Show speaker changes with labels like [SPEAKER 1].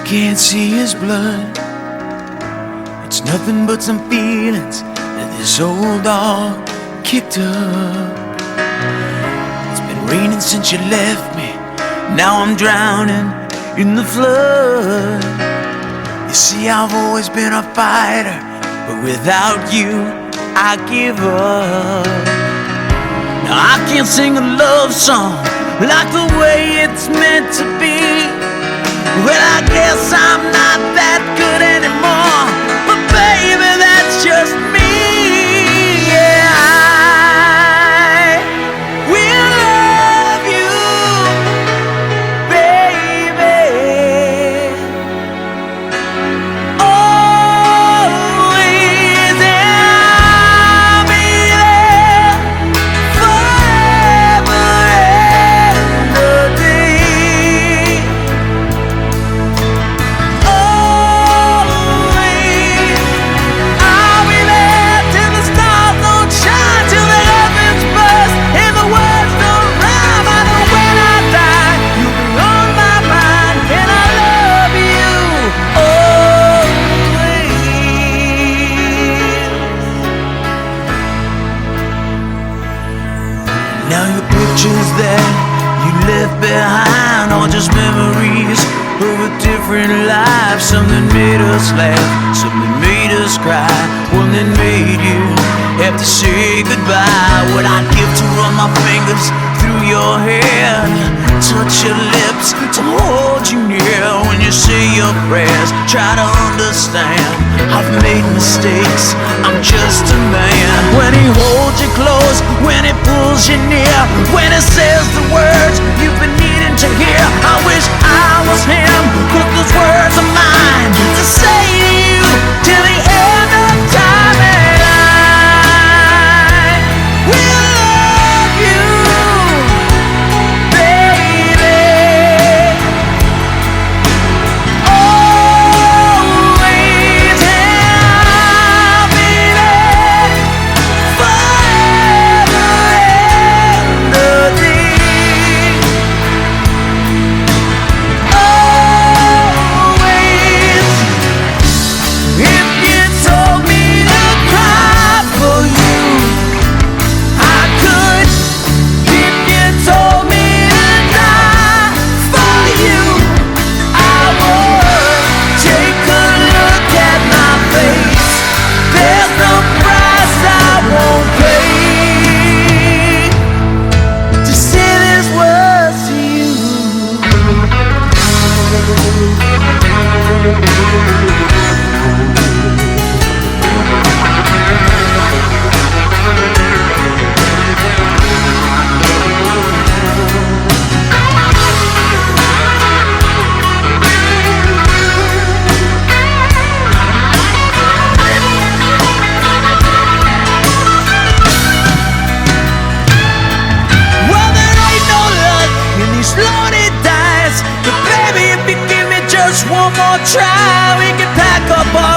[SPEAKER 1] can't see his blood. It's nothing but some feelings that this old dog kicked up. It's been raining since you left me. Now I'm drowning in the flood. You see, I've always been a fighter, but without you, I give up. Now I can't sing a love song like the way it's meant to be. Well, I guess I'm not that good anymore, but baby, that's just me. Yeah, I will love you, baby, always, and I'll be there forever and a day. Now your pictures that you left behind are just memories of a different life. Something made us laugh, something made us cry, one that made you have to say goodbye. What I'd give to run my fingers through your hair, touch your lips, to hold you near. When you say your prayers, try to understand I've made mistakes, I'm just a man. When he holds you close, when he pulls you near, when he says the words you've been needing to hear, I wish I was him, but those words are mine to say to you till the end of time. And I will love you, baby, always, and I'll be there forever and a day. Always. If you told me to cry for you, I could. If you told me to die for you, I would. Take a look at my face, there's no price I won't pay to say these words to you. Well, there ain't no luck in these loaded dice, but baby, if you give me just one more try, we can pack up our